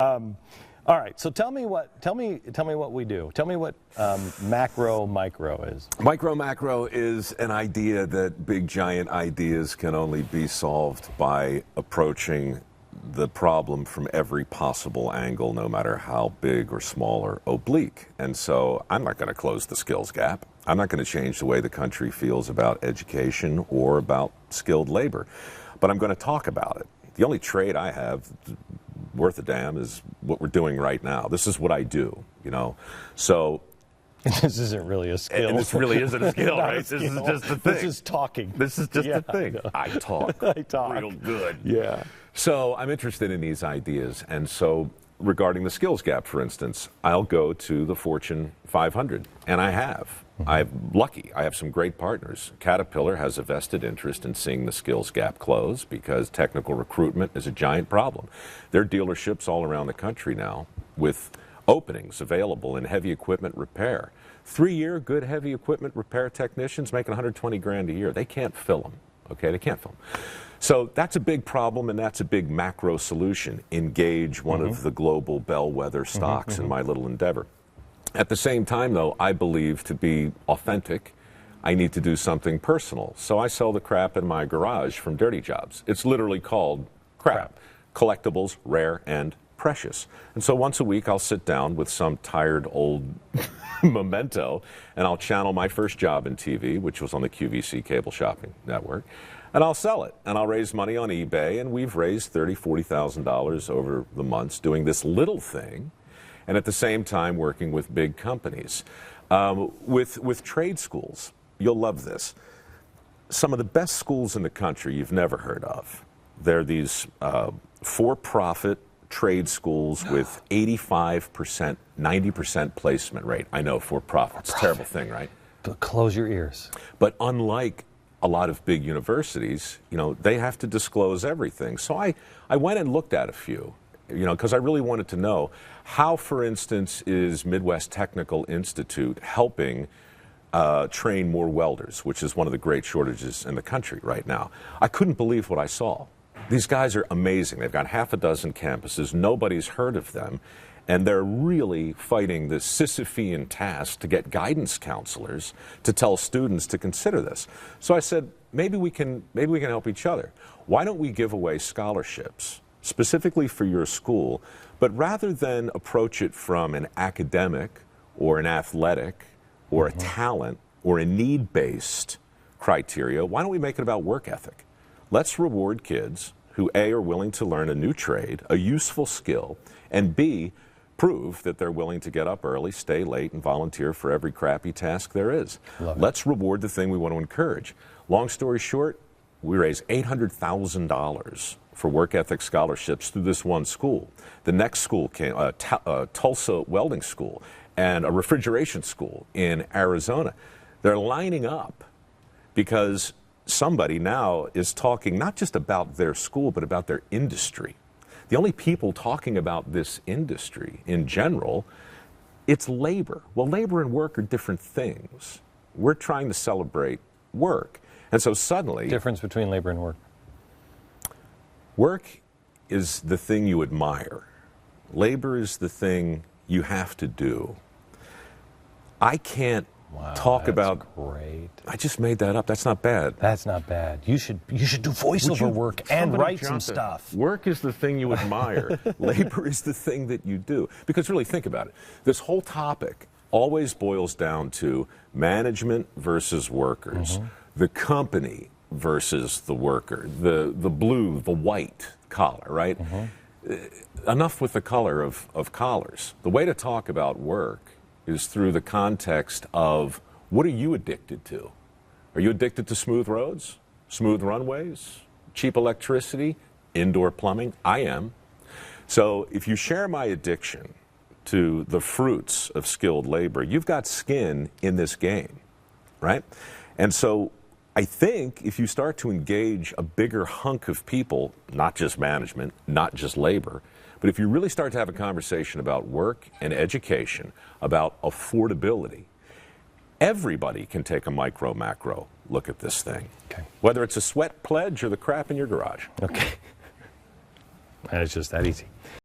All right, so tell me what we do. Tell me what macro-micro is. Micro-macro is an idea that big giant ideas can only be solved by approaching the problem from every possible angle, no matter how big or small or oblique. And so I'm not going to close the skills gap. I'm not going to change the way the country feels about education or about skilled labor. But I'm going to talk about it. The only trade I have worth a damn is what we're doing right now. This is what I do, you know. So this isn't really a skill. And this really isn't a skill, right? This is just the thing. This is talking. This is just the thing. I talk. I talk. Real good. Yeah. So I'm interested in these ideas. And so regarding the skills gap, for instance, I'll go to the Fortune 500. And I have. I'm lucky. I have some great partners. Caterpillar has a vested interest in seeing the skills gap close because technical recruitment is a giant problem. There are dealerships all around the country now with openings available in heavy equipment repair. 3-year good heavy equipment repair technicians making 120 grand a year. They can't fill them. Okay, they can't fill them. So that's a big problem, and that's a big macro solution. Engage one of the global bellwether stocks in my little endeavor. At the same time, though, I believe to be authentic, I need to do something personal. So I sell the crap in my garage from dirty jobs. It's literally called crap. Collectibles, rare and precious. And so once a week, I'll sit down with some tired old memento, and I'll channel my first job in TV, which was on the QVC cable shopping network, and I'll sell it. And I'll raise money on eBay, and we've raised $30,000, $40,000 over the months doing this little thing, and at the same time working with big companies. With trade schools, you'll love this. Some of the best schools in the country you've never heard of. They're these for-profit trade schools with 85%, 90% placement rate. I know, for-profit. It's a terrible thing, right? But close your ears. But unlike a lot of big universities, you know, they have to disclose everything. So I went and looked at a few, you know, because I really wanted to know how, for instance, is Midwest Technical Institute helping train more welders, which is one of the great shortages in the country right now. I couldn't believe what I saw. These guys are amazing. They've got half a dozen campuses. Nobody's heard of them. And they're really fighting this Sisyphean task to get guidance counselors to tell students to consider this. So I said, maybe we can help each other. Why don't we give away scholarships specifically for your school, but rather than approach it from an academic or an athletic or a talent or a need-based criteria, why don't we make it about work ethic? Let's reward kids who A, are willing to learn a new trade, a useful skill, and B, prove that they're willing to get up early, stay late, and volunteer for every crappy task there is. Let's reward the thing we want to encourage. Long story short, we raise $800,000 for work ethic scholarships through this one school. The next school came, Tulsa Welding School, and a refrigeration school in Arizona. They're lining up because somebody now is talking not just about their school, but about their industry. The only people talking about this industry in general, it's labor. Well, labor and work are different things. We're trying to celebrate work. And so suddenly... Difference between labor and work? Work is the thing you admire. Labor is the thing you have to do. I can't talk about... Great. I just made that up. That's not bad. That's not bad. You should do voiceover work and write some stuff. Work is the thing you admire. Labor is the thing that you do. Because really, think about it. This whole topic always boils down to management versus workers, the company versus the worker, the blue, the white collar, right? Enough with the color of collars. The way to talk about work is through the context of what are you addicted to? Are you addicted to smooth roads, smooth runways, cheap electricity, indoor plumbing? I am. So if you share my addiction to the fruits of skilled labor, you've got skin in this game, right? And so I think if you start to engage a bigger hunk of people, not just management, not just labor, but if you really start to have a conversation about work and education, about affordability, everybody can take a micro-macro look at this thing. Okay. Whether it's a sweat pledge or the crap in your garage. Okay. And it's just that easy.